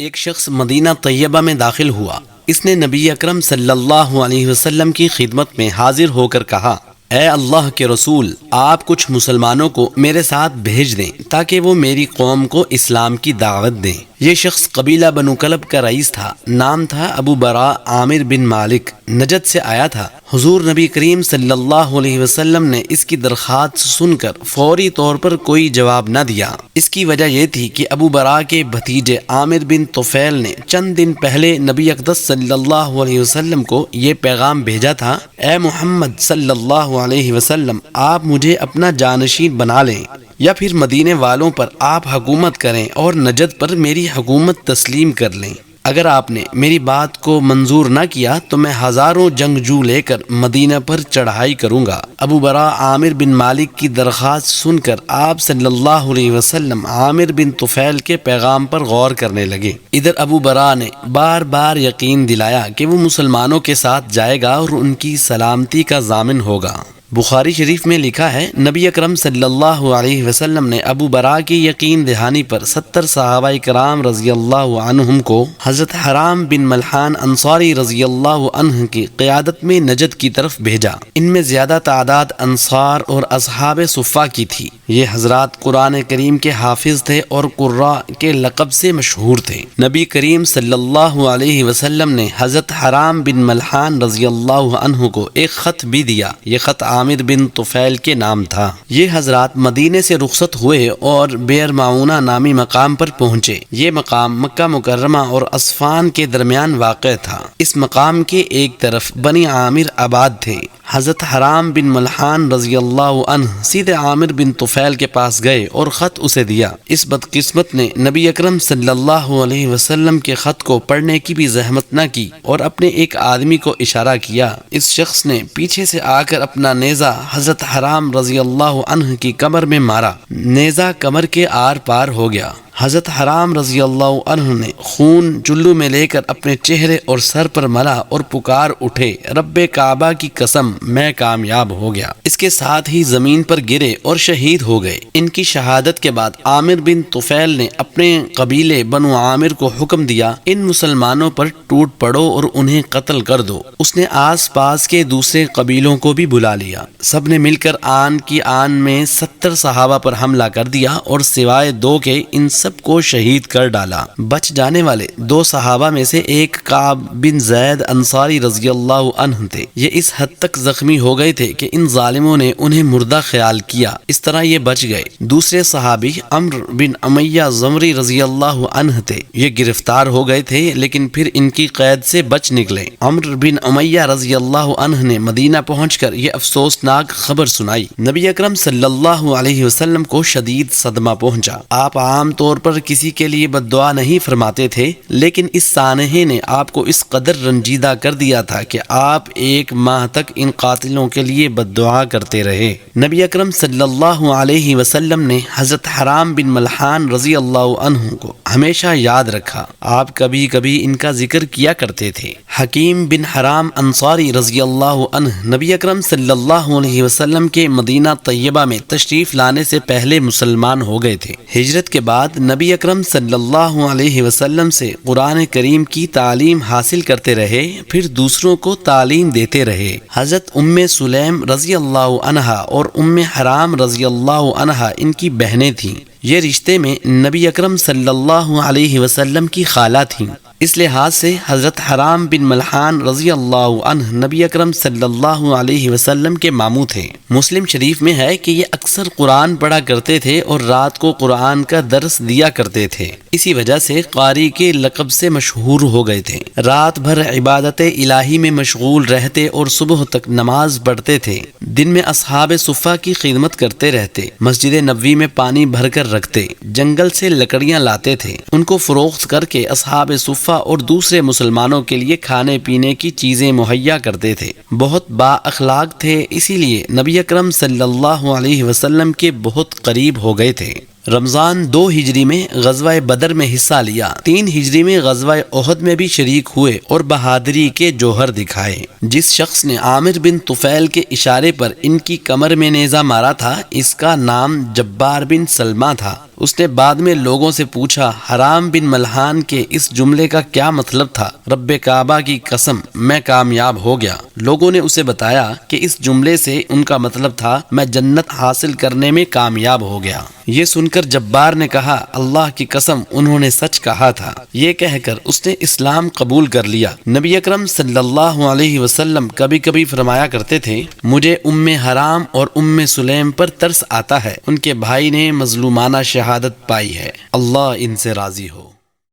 ایک شخص مدینہ طیبہ میں داخل ہوا۔ اس نے نبی اکرم صلی اللہ علیہ وسلم کی خدمت میں حاضر ہو کر کہا، اے اللہ کے رسول، آپ کچھ مسلمانوں کو میرے ساتھ بھیج دیں تاکہ وہ میری قوم کو اسلام کی دعوت دیں۔ یہ شخص قبیلہ بنو کلب کا رئیس تھا، نام تھا ابو برا عامر بن مالک، نجد سے آیا تھا۔ حضور نبی کریم صلی اللہ علیہ وسلم نے اس کی درخواست سن کر فوری طور پر کوئی جواب نہ دیا۔ اس کی وجہ یہ تھی کہ ابو برا کے بھتیجے عامر بن طفیل نے چند دن پہلے نبی اقدس صلی اللہ علیہ وسلم کو یہ پیغام بھیجا تھا، اے محمد صلی اللہ علیہ وسلم، آپ مجھے اپنا جانشین بنا لیں یا پھر مدینے والوں پر آپ حکومت کریں اور نجد پر میری حکومت تسلیم کر لیں۔ اگر آپ نے میری بات کو منظور نہ کیا تو میں ہزاروں جنگجو لے کر مدینہ پر چڑھائی کروں گا۔ ابو برا عامر بن مالک کی درخواست سن کر آپ صلی اللہ علیہ وسلم عامر بن طفیل کے پیغام پر غور کرنے لگے۔ ادھر ابو برا نے بار بار یقین دلایا کہ وہ مسلمانوں کے ساتھ جائے گا اور ان کی سلامتی کا ضامن ہوگا۔ بخاری شریف میں لکھا ہے، نبی اکرم صلی اللہ علیہ وسلم نے ابو برا کی یقین دہانی پر 70 صحابہ کرام رضی اللہ عنہم کو حضرت حرام بن ملحان انصاری رضی اللہ عنہ کی قیادت میں نجد کی طرف بھیجا۔ ان میں زیادہ تعداد انصار اور اصحاب صفہ کی تھی۔ یہ حضرات قرآن کریم کے حافظ تھے اور قراء کے لقب سے مشہور تھے۔ نبی کریم صلی اللہ علیہ وسلم نے حضرت حرام بن ملحان رضی اللہ عنہ کو ایک خط بھی دیا۔ یہ خط عامر بن طفیل کے نام تھا۔ یہ حضرات مدینے سے رخصت ہوئے اور بئر معونہ نامی مقام پر پہنچے۔ یہ مقام مکہ مکرمہ اور اصفان کے درمیان واقع تھا۔ اس مقام کے ایک طرف بنی عامر آباد تھے۔ حضرت حرام بن ملحان رضی اللہ عنہ سیدھے عامر بن طفیل کے پاس گئے اور خط اسے دیا۔ اس بدقسمت نے نبی اکرم صلی اللہ علیہ وسلم کے خط کو پڑھنے کی بھی زحمت نہ کی اور اپنے ایک آدمی کو اشارہ کیا۔ اس شخص نے پیچھے سے آ کر اپنا نیزہ حضرت حرام رضی اللہ عنہ کی کمر میں مارا۔ نیزہ کمر کے آر پار ہو گیا۔ حضرت حرام رضی اللہ عنہ نے خون چلو میں لے کر اپنے چہرے اور سر پر ملا اور پکار اٹھے، رب کعبہ کی قسم، میں کامیاب ہو گیا۔ اس کے ساتھ ہی زمین پر گرے اور شہید ہو گئے۔ ان کی شہادت کے بعد عامر بن طفیل نے اپنے قبیلے بنو عامر کو حکم دیا، ان مسلمانوں پر ٹوٹ پڑو اور انہیں قتل کر دو۔ اس نے آس پاس کے دوسرے قبیلوں کو بھی بلا لیا۔ سب نے مل کر آن کی آن میں 70 صحابہ پر حملہ کر دیا اور سوائے 2 کے ان سب کو شہید کر ڈالا۔ بچ جانے والے 2 صحابہ میں سے ایک کعب بن زید انصاری رضی اللہ عنہ تھے۔ یہ اس حد تک زخمی ہو گئے تھے کہ ان ظالموں نے انہیں مردہ خیال کیا، اس طرح یہ بچ گئے۔ دوسرے صحابی عمرو بن امیہ زمری رضی اللہ عنہ تھے۔ یہ گرفتار ہو گئے تھے لیکن پھر ان کی قید سے بچ نکلے۔ عمرو بن امیہ رضی اللہ عنہ نے مدینہ پہنچ کر یہ افسوسناک خبر سنائی۔ نبی اکرم صلی اللہ علیہ وسلم کو شدید صدمہ پہنچا۔ آپ عام طور پر کسی کے لیے بد دعا نہیں فرماتے تھے، لیکن اس سانحے نے آپ کو اس قدر رنجیدہ کر دیا تھا کہ آپ 1 ماہ تک ان قاتلوں کے لیے بد دعا کرتے رہے۔ نبی اکرم صلی اللہ علیہ وسلم نے حضرت حرام بن ملحان رضی اللہ عنہ کو ہمیشہ یاد رکھا۔ آپ کبھی کبھی ان کا ذکر کیا کرتے تھے۔ حکیم بن حرام انصاری رضی اللہ عنہ نبی اکرم صلی اللہ علیہ وسلم کے مدینہ طیبہ میں تشریف لانے سے پہلے مسلمان ہو گئے تھے۔ ہجرت کے بعد نبی اکرم صلی اللہ علیہ وسلم سے قرآن کریم کی تعلیم حاصل کرتے رہے، پھر دوسروں کو تعلیم دیتے رہے۔ حضرت ام سلیم رضی اللہ عنہا اور ام حرام رضی اللہ عنہا ان کی بہنیں تھیں۔ یہ رشتے میں نبی اکرم صلی اللہ علیہ وسلم کی خالہ تھیں۔ اس لحاظ سے حضرت حرام بن ملحان رضی اللہ عنہ نبی اکرم صلی اللہ علیہ وسلم کے ماموں تھے۔ مسلم شریف میں ہے کہ یہ اکثر قرآن پڑھا کرتے تھے اور رات کو قرآن کا درس دیا کرتے تھے۔ اسی وجہ سے قاری کے لقب سے مشہور ہو گئے تھے۔ رات بھر عبادت الہی میں مشغول رہتے اور صبح تک نماز پڑھتے تھے۔ دن میں اصحاب صفہ کی خدمت کرتے رہتے، مسجد نبوی میں پانی بھر کر رکھتے، جنگل سے لکڑیاں لاتے تھے، ان کو فروخت کر کے اصحاب صفہ اور دوسرے مسلمانوں کے لیے کھانے پینے کی چیزیں مہیا کرتے تھے۔ بہت با اخلاق تھے، اسی لیے نبی اکرم صلی اللہ علیہ وسلم کے بہت قریب ہو گئے تھے۔ رمضان 2 ہجری میں غزوہ بدر میں حصہ لیا، 3 ہجری میں غزوہ احد میں بھی شریک ہوئے اور بہادری کے جوہر دکھائے۔ جس شخص نے عامر بن طفیل کے اشارے پر ان کی کمر میں نیزہ مارا تھا، اس کا نام جبار بن سلمہ تھا۔ اس نے بعد میں لوگوں سے پوچھا، حرام بن ملحان کے اس جملے کا کیا مطلب تھا؟ رب کعبہ کی قسم میں کامیاب ہو گیا۔ لوگوں نے اسے بتایا کہ اس جملے سے ان کا مطلب تھا میں جنت حاصل کرنے میں کامیاب ہو گیا۔ یہ سن کر جبار نے کہا، اللہ کی قسم انہوں نے سچ کہا تھا۔ یہ کہہ کر اس نے اسلام قبول کر لیا۔ نبی اکرم صلی اللہ علیہ وسلم کبھی کبھی فرمایا کرتے تھے، مجھے ام حرام اور ام سلیم پر ترس آتا ہے، ان کے بھائی نے مظلومانہ شہادت پائی ہے، اللہ ان سے راضی ہو۔